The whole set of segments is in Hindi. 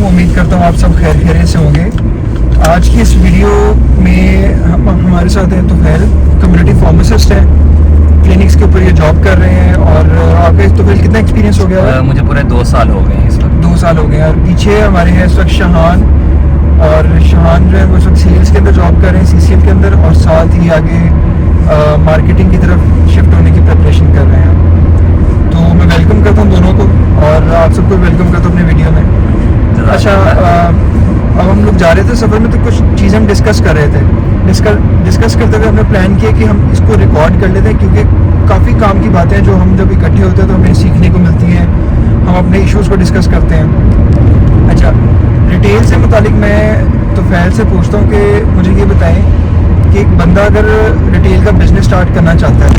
उम्मीद करता हूँ आप सब खैर खैरियत से होंगे। आज की इस वीडियो में हमारे साथ हैं तुफैल, कम्युनिटी फार्मासिस्ट हैं, क्लिनिक्स के ऊपर ये जॉब कर रहे हैं। और आपका तुफैल कितना एक्सपीरियंस हो गया? मुझे पूरे 2 साल हो गए हैं इस वक्त। 2 साल हो गए। और पीछे हमारे हैं इस वक्त शहान, और शहान जो है वो इस वक्त सेल्स के अंदर जॉब कर रहे हैं, CCL के अंदर, और साथ ही आगे मार्केटिंग की तरफ शिफ्ट होने की प्रिपरेशन कर रहे हैं। तो मैं वेलकम करता हूँ दोनों को, और आप सबको वेलकम करता हूँ अपने वीडियो में। अच्छा, अब हम लोग जा रहे थे सफ़र में, तो कुछ चीज़ हम डिस्कस कर रहे थे। डिस्कस करते हुए हमने प्लान किया कि हम इसको रिकॉर्ड कर लेते हैं, क्योंकि काफ़ी काम की बातें हैं जो हम जब इकट्ठे होते हैं तो हमें सीखने को मिलती हैं। हम अपने इश्यूज़ को डिस्कस करते हैं। अच्छा, रिटेल से मुतालिक मैं तुफैल से पूछता हूँ कि मुझे ये बताएं कि एक बंदा अगर रिटेल का बिज़नेस स्टार्ट करना चाहता है,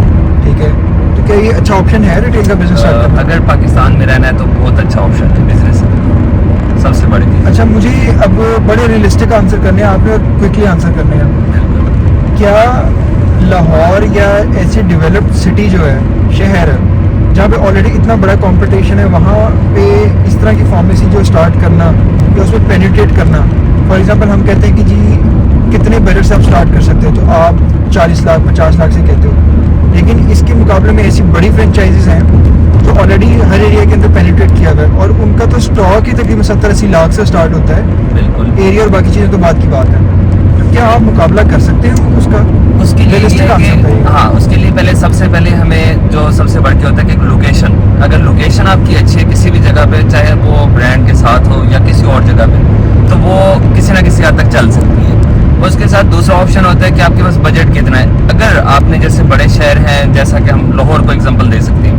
ठीक है, तो क्या ये अच्छा ऑप्शन है रिटेल का बिज़नेस स्टार्ट करना? अगर पाकिस्तान में रहना है तो बहुत अच्छा ऑप्शन है बिजनेस, सबसे बड़ी चीज़। अच्छा, मुझे अब बड़े रियलिस्टिक आंसर करने हैं आपने, और क्विकली आंसर करने हैं। क्या लाहौर या ऐसी डेवलप्ड सिटी जो है, शहर है, जहाँ पे ऑलरेडी इतना बड़ा कंपटीशन है, वहाँ पे इस तरह की फार्मेसी जो स्टार्ट करना या उसमें पेनिट्रेट करना, फॉर एग्जांपल हम कहते हैं कि जी कितने बजट से आप स्टार्ट कर सकते हो, तो आप 40 लाख 50 लाख से कहते हो, लेकिन इसके मुकाबले में ऐसी बड़ी फ्रेंचाइजीज हैं जो ऑलरेडी हर एरिया के अंदर पेनिट्रेट किया हुआ है, और उनका तो स्टॉक ही तकरीबन 70-80 लाख से स्टार्ट होता है। बिल्कुल। एरिया और बाकी चीज़ें तो बात की बात है। तो क्या आप मुकाबला कर सकते हैं उसका? उसके लिए Realistic answer बताइए। हाँ, उसके लिए पहले सबसे पहले हमें जो सबसे बढ़ के होता है कि लोकेशन, अगर लोकेशन आपकी अच्छी है किसी भी जगह पे, चाहे वो ब्रांड के साथ हो या किसी और जगह पे, तो वो किसी ना किसी हद तक चल सकती है। उसके साथ दूसरा ऑप्शन होता है कि आपके पास बजट कितना है। अगर आपने जैसे बड़े शहर हैं, जैसा कि हम लाहौर को एग्जांपल दे सकते हैं,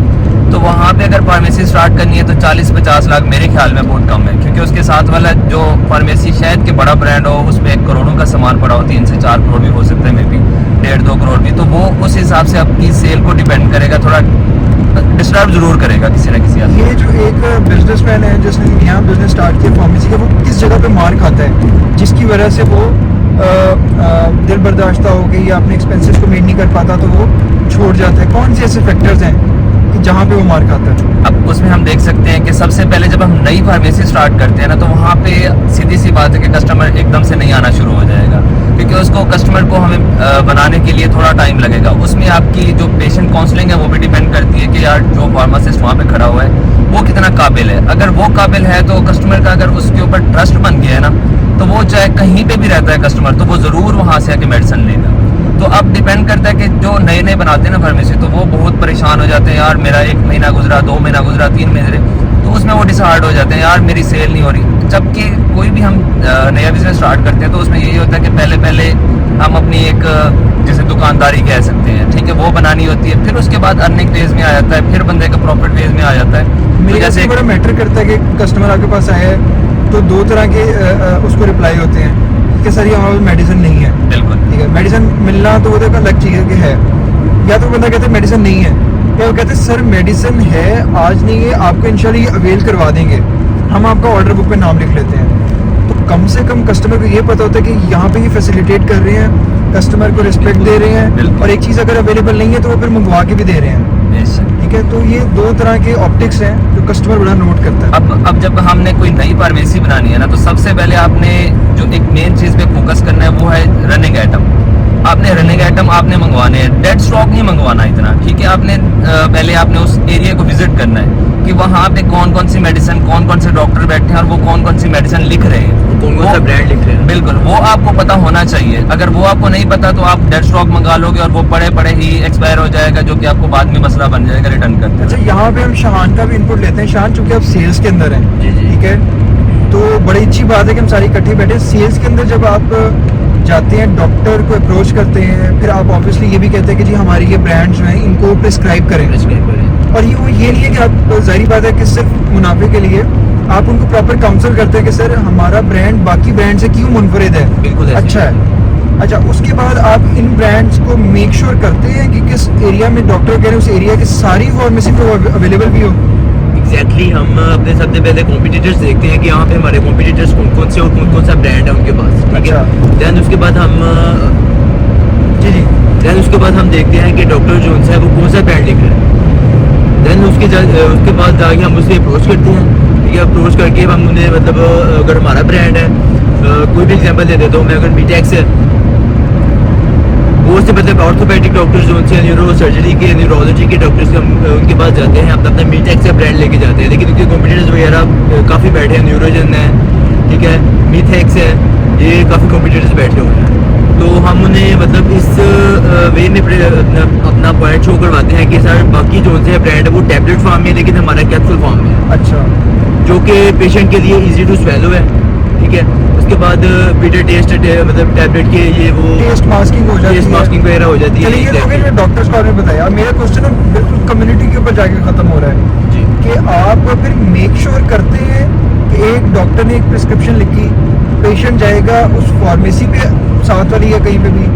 तो वहाँ पे अगर फार्मेसी स्टार्ट करनी है तो 40-50 लाख मेरे ख्याल में बहुत कम है, क्योंकि उसके साथ वाला जो फार्मेसी शायद के बड़ा ब्रांड हो उसमें 1 करोड़ों का सामान पड़ा हो, 3 से 4 करोड़ भी हो सकता है, मे बी 1.5-2 करोड़ भी, तो वो उस हिसाब से आपकी सेल को डिपेंड करेगा, थोड़ा डिस्टर्ब जरूर करेगा किसी ना किसी हद। ये जो एक बिजनेसमैन है जिसने यहाँ बिजनेस स्टार्ट किया फार्मेसी का, वो किस जगह पे मार खाता है जिसकी वजह से वो दिल बर्दाश्ता हो गई या अपने एक्सपेंसेस को मीट नहीं कर पाता, तो वो छोड़ जाता है? कौन से ऐसे फैक्टर्स हैं कि जहाँ पे वो मार खाता है? अब उसमें हम देख सकते हैं कि सबसे पहले जब हम नई फार्मेसी स्टार्ट करते हैं ना, तो वहाँ पे सीधी सी बात है कि कस्टमर एकदम से नहीं आना शुरू हो जाएगा, क्योंकि उसको कस्टमर को हमें बनाने के लिए थोड़ा टाइम लगेगा। उसमें आपकी जो पेशेंट काउंसलिंग है वो भी डिपेंड करती है कि यार जो फार्मासिस्ट वहाँ पे खड़ा हुआ है वो कितना काबिल है। अगर वो काबिल है तो कस्टमर का अगर उसके ऊपर ट्रस्ट बन गया है ना, तो वो चाहे कहीं पे भी रहता है कस्टमर, तो वो ज़रूर वहाँ से आके मेडिसिन लेगा। तो अब डिपेंड करता है कि जो नए नए बनाते हैं ना फार्मेसी, तो वो बहुत परेशान हो जाते हैं, यार मेरा 1 महीना गुजरा, 2 महीना गुजरा, 3 महीने, तो उसमें वो डिसहार्ड हो जाते हैं, यार मेरी सेल नहीं हो रही। जबकि कोई भी हम नया बिजनेस स्टार्ट करते हैं तो उसमें यही होता है कि पहले हम अपनी एक जैसे दुकानदारी कह सकते हैं, ठीक है, वो बनानी होती है, फिर उसके बाद अर्निंग फेज में आ जाता है, फिर बंदे का प्रॉफिट फेज में आ जाता है। मेरे जैसे बड़ा मैटर करता है कि कस्टमर आपके पास आया है तो 2 तरह के उसको रिप्लाई होते हैं कि सर ये हमारे पास मेडिसिन नहीं है। बिल्कुल, ठीक है, मेडिसिन मिलना तो वो तो एक अलग चीज़ है कि है, या तो बंदा कहते हैं मेडिसिन नहीं है, या वो कहते हैं सर मेडिसिन है, आज नहीं है, आपको इंशाल्लाह ये अवेल करवा देंगे, हम आपका ऑर्डर बुक पे नाम लिख लेते हैं। तो कम से कम कस्टमर को ये पता होता है कि यहाँ पे ये फैसिलिटेट कर रहे हैं, कस्टमर को रिस्पेक्ट दे रहे हैं, और एक चीज़ अगर अवेलेबल नहीं है तो वो फिर मंगवा के भी दे रहे हैं। ठीक है, तो ये 2 तरह के ऑप्टिक्स हैं जो कस्टमर बड़ा नोट करता है। अब जब हमने कोई नई फार्मेसी बनानी है ना, तो सबसे पहले आपने जो एक मेन चीज़ पे फोकस करना है वो है रनिंग आइटम। आपने रनिंग आइटम आपने मंगवाने हैं, डेड स्टॉक नहीं मंगवाना इतना, ठीक है। आपने पहले आपने उस एरिया को विजिट करना है कि वहाँ पे कौन कौन सी मेडिसिन, कौन कौन से डॉक्टर बैठे हैं और वो कौन कौन सी मेडिसिन लिख रहे हैं, कौन कौन सा ब्रांड लिख रहे हैं, बिल्कुल वो आपको पता होना चाहिए। अगर वो आपको नहीं पता तो आप डेड स्टॉक मंगा लोगे और वो पड़े ही एक्सपायर हो जाएगा, जो कि आपको बाद में मसला बन जाएगा रिटर्न करते। अच्छा, यहाँ पे हम शहान का भी इनपुट लेते हैं। शहान, चूंकि आप सेल्स के अंदर हैं, ठीक है, तो बड़ी अच्छी बात है कि हम सारी इकट्ठे बैठे। सेल्स के अंदर जब आप जाते हैं, डॉक्टर को अप्रोच करते हैं, फिर आप ऑब्वियसली ये भी कहते हैं कि जी हमारी ये ब्रांड्स जो हैं इनको प्रिस्क्राइब करें। और ये नहीं है कि आप, जाहिर बात है कि सिर्फ मुनाफे के लिए आप उनको प्रॉपर काउंसल करते हैं कि सर हमारा ब्रांड बाकी ब्रांड से क्यों मुनफरिद है, बिल्कुल अच्छा है। अच्छा, उसके बाद आप इन ब्रांड्स को मेक श्योर करते हैं कि किस एरिया में डॉक्टर कह रहे हैं उस एरिया की सारी फार्मेसी पे अवेलेबल भी हो। एग्जैक्टली, हम अपने सबसे पहले कॉम्पिटिटर्स देखते हैं कि यहाँ पे हमारे कॉम्पिटिटर्स कौन कौन से और कौन कौन सा ब्रांड है उनके पास, ठीक है। देन उसके बाद हम देखते हैं कि डॉक्टर जोन्स है वो कौन सा ब्रांड लिख रहे हैं। देन उसके बाद जाके हम उससे अप्रोच करते हैं ठीक है, अप्रोच करके हम उन्हें मतलब अगर हमारा ब्रांड है, कोई भी एग्जांपल दे देता हूँ मैं, अगर मीटेक्स है, वो से मतलब ऑर्थोपेडिक डॉक्टर्स जो उनसे न्यूरो सर्जरी के न्यूरोलॉजी के डॉक्टर्स हम उनके पास जाते हैं, अपना मीटेक्स का ब्रांड लेके जाते हैं, लेकिन उनके कॉम्पिटिटर्स वगैरह काफ़ी बैठे हैं, न्यूरोजन है, ठीक है, मीथेक्स है, ये काफ़ी कॉम्पिटिटर्स बैठे हुए हैं। तो हम उन्हें मतलब इस वे में अपना पॉइंट शो करवाते हैं कि सर बाकी जो उनसे ब्रांड है वो टैबलेट फॉर्म में है, लेकिन हमारा कैप्सूल फॉर्म में है, अच्छा, जो कि पेशेंट के लिए इजी टू स्वेलो है, ठीक है। उसके बाद बिटर टेस्ट मतलब टैबलेट के ये वो टेस्ट मास्किंग हो जाती है, टेस्ट मास्किंग वगैरह हो जाती है। चलिए ये तो फिर मैं डॉक्टर्स को आपने बताया। मेरा क्वेश्चन बिल्कुल कम्युनिटी के ऊपर जाके खत्म हो रहा है जी कि आप फिर मेक श्योर करते हैं कि एक डॉक्टर ने एक प्रिस्क्रिप्शन लिखी, पेशेंट जाएगा उस फार्मेसी पे साथ वाली या कहीं पे भी,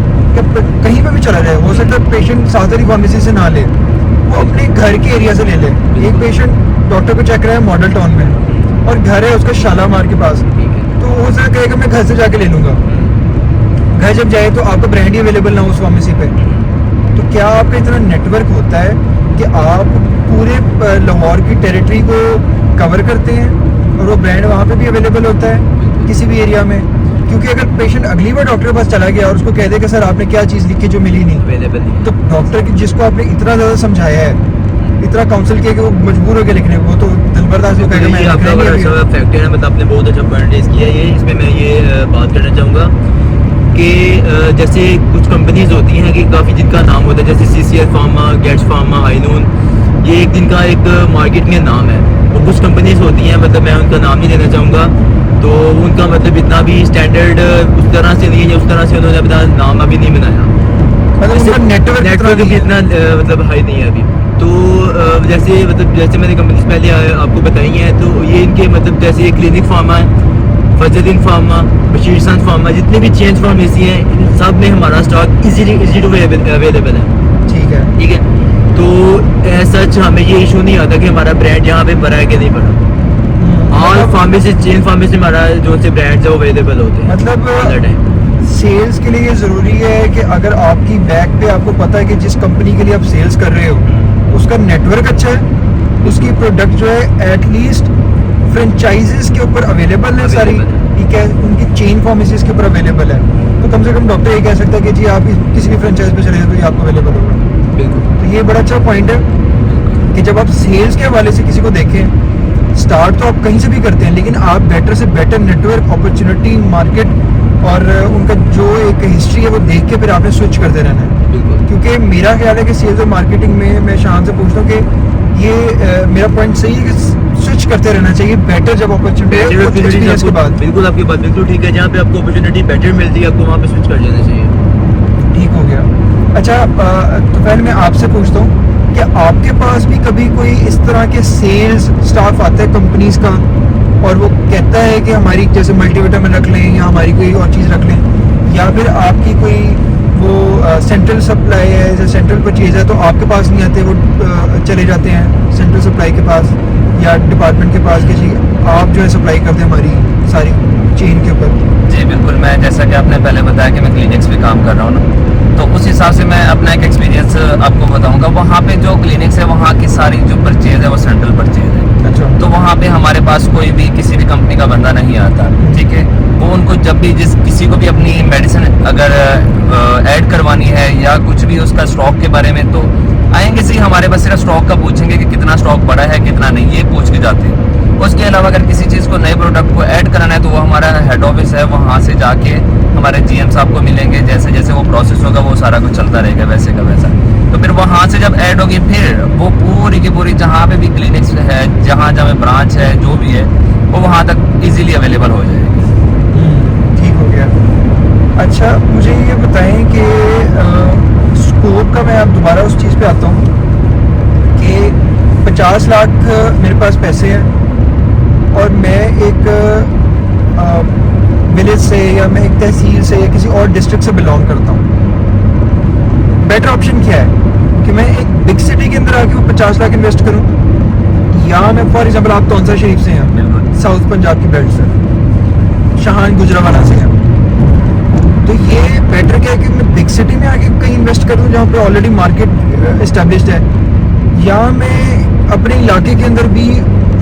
कहीं पे भी चला जाए, हो सकता है पेशेंट साथ वाली फार्मेसी से ना ले, वो अपने घर के एरिया से ले ले। एक पेशेंट डॉक्टर को चेक रहा है मॉडल टाउन में और घर है उसका शालामार के पास, ठीक है। तो वो सर कहेगा मैं घर से जाके ले लूँगा। घर जब जाए तो आपका ब्रांड ही अवेलेबल ना हो उस फार्मेसी पे, तो क्या आपका इतना नेटवर्क होता है कि आप पूरे लाहौर की टेरिटरी को कवर करते हैं और वो ब्रांड वहाँ पे भी अवेलेबल होता है किसी भी एरिया में? क्योंकि अगर पेशेंट अगली बार डॉक्टर के पास चला गया और उसको कह दे कि सर आपने क्या चीज़ लिखी जो मिली नहीं, अवेलेबल नहीं है। तो डॉक्टर की जिसको आपने इतना ज़्यादा समझाया है, इतना काउंसिल किया कि वो मजबूर होकर लिखने, वो तो दिल बर्दाश्त हो कहेगा मैं ये आपका लिखना बड़ा ही नहीं अच्छा है। फैक्टर है, मतलब आपने बहुत अच्छा पॉइंट रेज किया है। ये इसमें मैं ये बात करना चाहूँगा कि जैसे कुछ कंपनीज होती हैं कि काफ़ी जिनका नाम होता है, जैसे CCL फार्मा, गेट्स फार्मा, हाइनून, ये एक दिन का एक मार्केट में नाम है। और कुछ कंपनीज होती हैं, मतलब मैं उनका नाम नहीं लेना चाहूँगा, तो उनका मतलब इतना भी स्टैंडर्ड उस तरह से नहीं है, या उस तरह से उन्होंने अपना नाम अभी नहीं बनाया, मतलब उनका नेटवर्क भी इतना मतलब हाई नहीं है अभी। तो जैसे मतलब जैसे मैंने कंपनीज पहले आपको बताई हैं, तो ये इनके मतलब जैसे क्लिनिक फार्मा है, फजलुद्दीन फार्मा, बशीर सन फार्मा, जितने भी चेंज फार्मेसी हैं, इन सब में हमारा स्टॉक इजी टू अवेलेबल है, ठीक है। ठीक है। तो सच हमें ये इशू नहीं आता कि हमारा ब्रांड यहाँ पे भरा है कि नहीं भरा। ऑल फार्मेसी चेंज फार्मेसी हमारा जो से ब्रांड्स है वो अवेलेबल होते हैं मतलब ऑल द टाइम। सेल्स के लिए ये ज़रूरी है कि अगर आपकी बैक पे आपको पता है कि जिस कंपनी के लिए आप सेल्स कर रहे हो उसका नेटवर्क अच्छा है, उसकी प्रोडक्ट जो है एटलीस्ट फ्रेंचाइजीज के ऊपर अवेलेबल है सारी, ठीक है, उनकी चेन फार्मेसीज के ऊपर अवेलेबल है, तो कम से कम डॉक्टर ये कह सकता है कि जी आप किसी भी फ्रेंचाइज पे चले जाए तो ये आपको अवेलेबल होगा। बिल्कुल तो ये बड़ा अच्छा पॉइंट है कि जब आप सेल्स के हवाले से किसी को देखें, स्टार्ट तो आप कहीं से भी करते हैं, लेकिन आप बेटर से बेटर नेटवर्क, अपॉर्चुनिटी, मार्केट और उनका जो एक हिस्ट्री है वो देख के फिर आपने स्विच करते रहना है। बिल्कुल क्योंकि मेरा ख्याल है कि सेल्स और मार्केटिंग में मैं शान से पूछता हूँ कि ये मेरा पॉइंट सही है कि स्विच करते रहना चाहिए बेटर जब अपॉर्चुनिटी एक्सपीरियंस के बाद। बिल्कुल आपकी बात बिल्कुल ठीक है, जहाँ पे आपको अपॉर्चुनिटी बेटर मिलती है आपको वहाँ पे स्विच कर लेना चाहिए। ठीक हो गया। अच्छा, तो पहले मैं आपसे पूछता हूँ कि आपके पास भी कभी कोई इस तरह के सेल्स स्टाफ आता है कंपनीज का और वो कहता है कि हमारी जैसे मल्टीविटामिन रख लें या हमारी कोई और चीज़ रख लें, या फिर आपकी कोई वो सेंट्रल सप्लाई है या सेंट्रल परचेज है तो आपके पास नहीं आते, वो चले जाते हैं सेंट्रल सप्लाई के पास या डिपार्टमेंट के पास कि जी आप जो है सप्लाई करते हैं हमारी सारी चेन के ऊपर? जी बिल्कुल, मैं जैसा कि आपने पहले बताया कि मैं क्लिनिक्स पे काम कर रहा हूँ ना, तो उस हिसाब से मैं अपना एक एक्सपीरियंस आपको बताऊंगा। वहाँ पे जो क्लिनिक्स है वहाँ की सारी जो परचेज है वो सेंट्रल परचेज है। अच्छा, तो वहाँ पे हमारे पास कोई भी किसी भी कंपनी का बंदा नहीं आता, ठीक है। वो उनको जब भी किसी को भी अपनी मेडिसिन अगर ऐड करवानी है या कुछ भी उसका स्टॉक के बारे में, तो आएंगे से ही हमारे पास सिर्फ स्टॉक का पूछेंगे कि कितना स्टॉक बड़ा है कितना नहीं, ये पूछ के जाते हैं। उसके अलावा अगर किसी चीज़ को नए प्रोडक्ट को ऐड कराना है तो वो हमारा हेड ऑफिस है, वहाँ से जाके हमारे GM साहब को मिलेंगे, जैसे जैसे वो प्रोसेस होगा वो सारा कुछ चलता रहेगा वैसे का वैसा। तो फिर वहाँ से जब ऐड होगी फिर वो पूरी की पूरी जहाँ पे भी क्लिनिक्स है, जहाँ जहाँ ब्रांच है, जो भी है वो वहाँ तक इजीली अवेलेबल हो जाएगी। ठीक हो गया। अच्छा, मुझे ये बताएं कि स्कोप का मैं अब दोबारा उस चीज़ पे आता हूँ कि 50 लाख मेरे पास पैसे हैं और मैं एक विलेज से या मैं एक तहसील से या किसी और डिस्ट्रिक्ट से बिलोंग करता हूँ। बेटर ऑप्शन क्या है कि मैं एक बिग सिटी के अंदर आके वो 50 लाख इन्वेस्ट करूँ, या मैं फॉर एग्जाम्पल आप तौनसा शरीफ से हैं, बिल्कुल साउथ पंजाब की बेल्ट से, शाहान गुजरावाला से हैं, तो ये बेटर क्या है कि मैं बिग सिटी में आके कहीं इन्वेस्ट करूँ जहाँ पे ऑलरेडी मार्केट इस्टेब्लिश्ड है, या मैं अपने इलाके के अंदर भी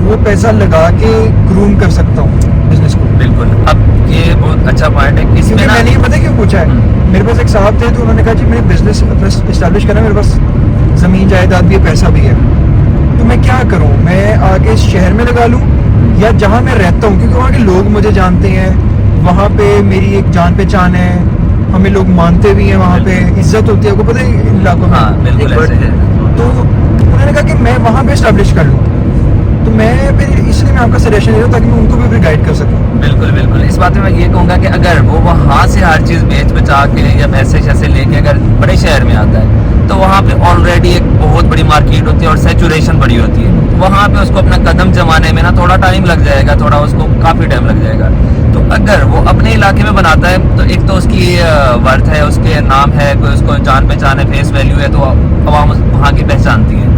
वो पैसा लगा के ग्रूम कर सकता हूँ बिजनेस को। बिल्कुल, अब ये बहुत अच्छा पॉइंट है। इसमें क्योंकि ना मैंने ये पता है क्यों पूछा है, मेरे पास एक साहब थे तो उन्होंने कहा जी मैंने बिजनेस इस्टेब्लिश करना है, मेरे पास ज़मीन जायदाद भी है, पैसा भी है, तो मैं क्या करूँ, मैं आगे इस शहर में लगा लूँ या जहाँ मैं रहता हूँ, क्योंकि वहाँ के लोग मुझे जानते हैं, वहाँ पे मेरी एक जान पहचान है, हमें लोग मानते भी हैं, वहाँ पे इज्जत होती है, आपको पता है इन इलाकों में। हाँ बिल्कुल एक ऐसे है। तो उन्होंने कहा कि मैं वहाँ पे इस्टेब्लिश कर लूँ, तो मैं फिर इसलिए मैं आपका सजेशन दे रहा हूँ ताकि मैं उनको भी फिर गाइड कर सकूँ। बिल्कुल बिल्कुल, इस बात में मैं ये कहूँगा कि अगर वो वहाँ से हर चीज़ बेच बचा के या पैसे शैसे लेके अगर बड़े शहर में आता है तो वहाँ पे ऑलरेडी एक बहुत बड़ी मार्केट होती है और सैचुरेशन बड़ी होती है, वहाँ पे उसको अपना कदम जमाने में ना थोड़ा टाइम लग जाएगा, थोड़ा उसको काफ़ी टाइम लग जाएगा। तो अगर वो अपने इलाके में बनाता है तो एक तो उसकी वर्थ है, उसके नाम है, कोई उसको जान पहचान है, फेस वैल्यू है, तो आवाम वहाँ की पहचानती है।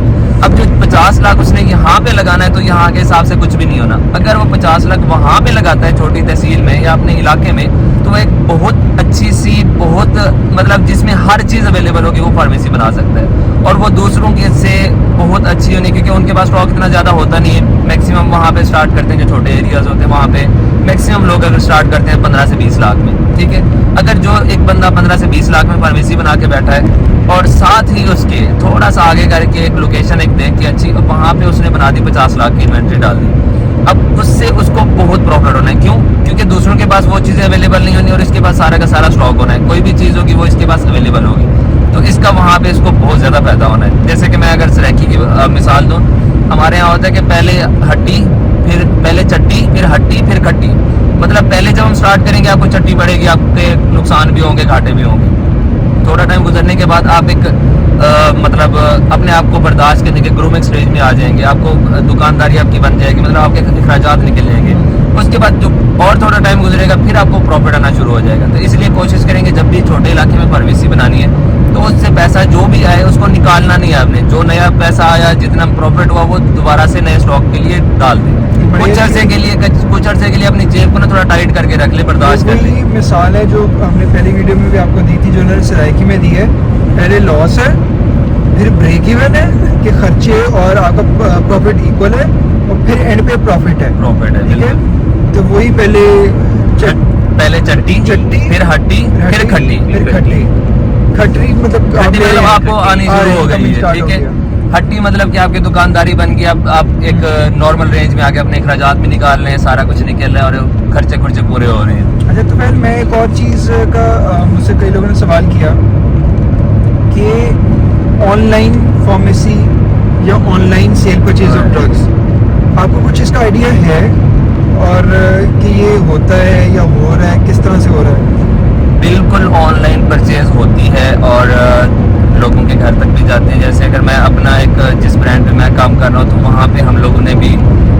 अब जो 50 लाख उसने यहाँ पे लगाना है तो यहाँ के हिसाब से कुछ भी नहीं होना। अगर वो 50 लाख वहाँ पे लगाता है छोटी तहसील में या अपने इलाके में, तो वो एक बहुत अच्छी सी, बहुत मतलब जिसमें हर चीज़ अवेलेबल होगी, वो फार्मेसी बना सकता है। और वो दूसरों के से बहुत अच्छी होनी, क्योंकि उनके पास स्टॉक इतना ज़्यादा होता नहीं है। मैक्सिमम वहाँ पे स्टार्ट करते हैं, जो छोटे एरियाज होते हैं वहाँ पे मैक्सिमम लोग अगर स्टार्ट करते हैं 15 से 20 लाख में, ठीक है। अगर जो एक बंदा 15 से 20 लाख में फार्मेसी बना के बैठा है और साथ ही उसके थोड़ा सा आगे करके एक लोकेशन एक देख के अच्छी, वहाँ पे उसने बना दी 50 लाख की इन्वेंट्री डाल दी, अब उससे उसको बहुत प्रॉफिट होना है। क्यों? क्योंकि दूसरों के पास वो चीज़ें अवेलेबल नहीं होनी और इसके पास सारा का सारा स्टॉक होना है, कोई भी चीज़ होगी वो इसके पास अवेलेबल होगी, तो इसका वहाँ पे इसको बहुत ज़्यादा फायदा होना है। जैसे कि मैं अगर सराइकी की मिसाल दूँ, हमारे यहाँ होता है कि पहले हट्टी, फिर पहले चट्टी, फिर हट्टी, फिर खट्टी। मतलब पहले जब हम स्टार्ट करेंगे आपको चट्टी पड़ेगी, आपके नुकसान भी होंगे, घाटे भी होंगे। थोड़ा टाइम गुजरने के बाद आप एक मतलब अपने आप को बर्दाश्त करने के ग्रूमिंग स्टेज में आ जाएंगे, आपको दुकानदारी आपकी बन जाएगी, मतलब आपके अखराजात निकल जाएंगे। उसके बाद जो और थोड़ा टाइम गुजरेगा फिर आपको प्रॉफिट आना शुरू हो जाएगा। तो इसलिए कोशिश करेंगे जब भी छोटे इलाके में फार्मेसी बनानी है तो उससे पैसा जो भी आए उसको निकालना नहीं है आपने, जो नया पैसा आया, जितना प्रॉफिट हुआ वो दोबारा से नए स्टॉक के लिए डाल दें। कुछ अरसे के लिए अपनी जेब को ना थोड़ा टाइट करके रख ले, बर्दाश्त कर ले। वही मिसाल है जो हमने पहली वीडियो में भी आपको दी थी, जो उन्होंने सराइकी में दी है। पहले लॉस है, फिर ब्रेक इवन है कि खर्चे और आपका प्रॉफिट इक्वल है, और फिर एंड पे प्रॉफिट है, ठीक है। तो वही पहले चट्टी, फिर हट्टी, फिर खट्टी, खट्टी मतलब खट्टी मतलब आपको आनी शुरू हो गई है, ठीक है। है। हट्टी मतलब कि आपकी दुकानदारी बन गई, अब आप एक नॉर्मल रेंज में आके अपने अखराजात भी निकाल रहे हैं, सारा कुछ निकल रहा है और खर्चे खुर्चे पूरे हो रहे हैं। अच्छा, तो फिर मैं एक और चीज़ का मुझसे कई लोगों ने सवाल किया कि ऑनलाइन फार्मेसी या online sale purchase of drugs, आपको कुछ इसका आइडिया है और कि ये होता है या हो रहा है, किस तरह से हो रहा है? बिल्कुल ऑनलाइन परचेज होती है और लोगों के घर तक भी जाते हैं। जैसे अगर मैं अपना एक जिस ब्रांड पे मैं काम कर रहा हूँ तो वहाँ पे हम लोगों ने भी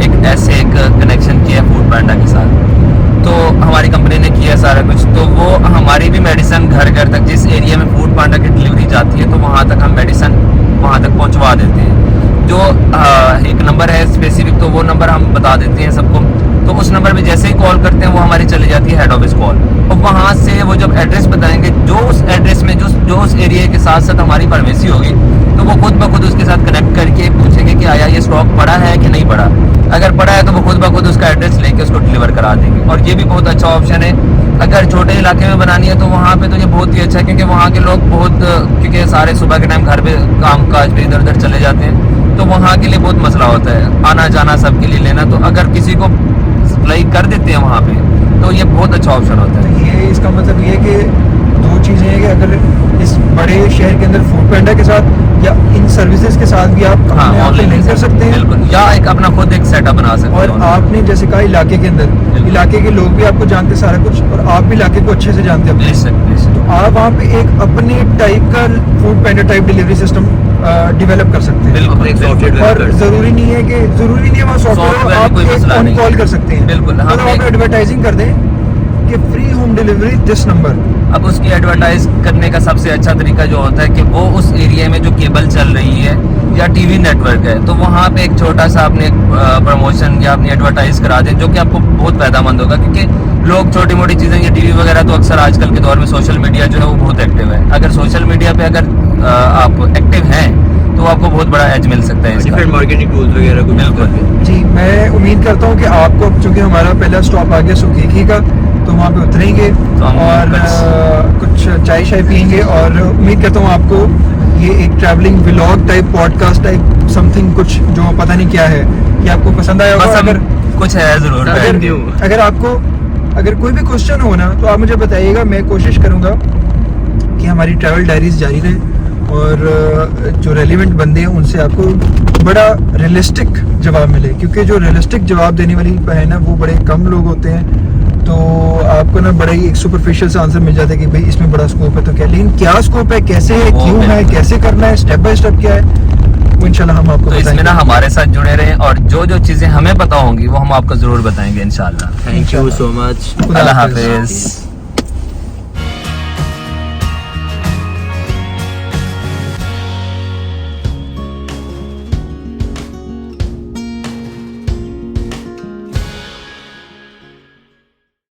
एक ऐसे एक कनेक्शन किया फूड पांडा के साथ, तो हमारी कंपनी ने किया सारा कुछ, तो वो हमारी भी मेडिसिन घर घर तक, जिस एरिया में फूड पांडा की डिलीवरी जाती है तो वहाँ तक हम मेडिसिन वहाँ तक पहुँचवा देते हैं। जो एक नंबर है स्पेसिफिक, तो वो नंबर हम बता देते हैं सबको, तो उस नंबर पे जैसे ही कॉल करते हैं वो हमारी चली जाती है हेड ऑफिस कॉल, और वहाँ से वो जब एड्रेस बताएंगे, जो उस एड्रेस में जो उस एरिया के साथ साथ हमारी फार्मेसी होगी, तो वो खुद ब खुद उसके साथ कनेक्ट करके पूछेंगे कि आया ये स्टॉक पड़ा है कि नहीं पड़ा। अगर पड़ा है तो वो खुद ब खुद उसका एड्रेस लेके उसको डिलीवर करा देंगे। और ये भी बहुत अच्छा ऑप्शन है अगर छोटे इलाके में बनानी है, तो वहाँ पे तो ये बहुत ही अच्छा है, क्योंकि वहाँ के लोग बहुत, क्योंकि सारे सुबह के टाइम घर पे काम काज पे इधर उधर चले जाते हैं, तो वहाँ के लिए बहुत मसला होता है आना जाना सबके लिए लेना। तो अगर किसी को सप्लाई कर देते हैं वहाँ पे तो ये बहुत अच्छा ऑप्शन होता है। तो ये इसका मतलब ये है कि दो चीज़ें हैं कि अगर इस बड़े शहर के अंदर फूड पांडा के साथ या इन सर्विसेज के साथ भी आप ऑनलाइन लिंक कर सकते हैं, बिल्कुल, या एक अपना खुद एक सेटअप बना सकते हैं। और आपने जैसे कहा इलाके के अंदर, इलाके के लोग भी आपको जानते हैं सारा कुछ, और आप भी इलाके को अच्छे से जानते हैं, तो आप वहाँ पे एक अपने टाइप का फूड पांडा टाइप डिलीवरी सिस्टम डेवलप कर सकते हैं। बिल्कुल, और जरूरी नहीं है वहाँ सॉफ्टवेयर, आप एक फोन कॉल कर सकते हैं। बिल्कुल, मतलब आप एडवर्टाइजिंग कर दें कि free home delivery this number. अब उसकी एडवर्टाइज करने का सबसे अच्छा तरीका जो होता है कि वो उस एरिया में जो केबल चल रही है या टीवी नेटवर्क है, तो वहाँ पे एक छोटा सा अपने प्रमोशन या अपनी एडवर्टाइज करा दें, जो कि आपको बहुत फायदामंद होगा। क्योंकि लोग छोटी मोटी चीज़ें, ये टीवी वगैरह तो अक्सर आजकल के दौर में सोशल मीडिया जो है वो बहुत एक्टिव है। अगर सोशल मीडिया पे अगर आप एक्टिव हैं तो आपको बहुत बड़ा एज मिल सकता है इसका। डिफरेंट मार्केटिंग टूल्स वगैरह को बिल्कुल। जी, मैं उम्मीद करता हूँ कि आपको, चूंकि हमारा पहला स्टॉप आ गया सुकीकी का, तो वहाँ पे उतरेंगे हम और कुछ चाय शाय पियेंगे, और उम्मीद करता हूँ आपको ये एक travelling vlog type, podcast type something, कुछ जो पता नहीं क्या है, कि आपको पसंद आया होगा। बस अगर कुछ है जरूर। अगर आपको अगर कोई भी क्वेश्चन हो ना, तो आप मुझे बताइएगा, मैं कोशिश करूँगा कि हमारी ट्रैवल डायरीज जारी रहे और जो रेलिवेंट बंदे हैं उनसे आपको बड़ा रियलिस्टिक जवाब मिले, क्योंकि जो रियलिस्टिक जवाब देने वाली है ना, वो बड़े कम लोग होते हैं। तो आपको ना बड़ा ही एक सुपरफिशियल सा आंसर मिल जाता है कि भाई इसमें बड़ा स्कोप है तो क्या, लेकिन क्या स्कोप है, कैसे है, क्यों है, कैसे करना है, स्टेप बाय स्टेप क्या है, वो इंशाल्लाह हम आपको तो इसमें ना हमारे साथ जुड़े रहें और जो जो चीजें हमें पता होंगी वो हम आपको जरूर बताएंगे इंशाल्लाह। Thank you so much. Allah Hafiz.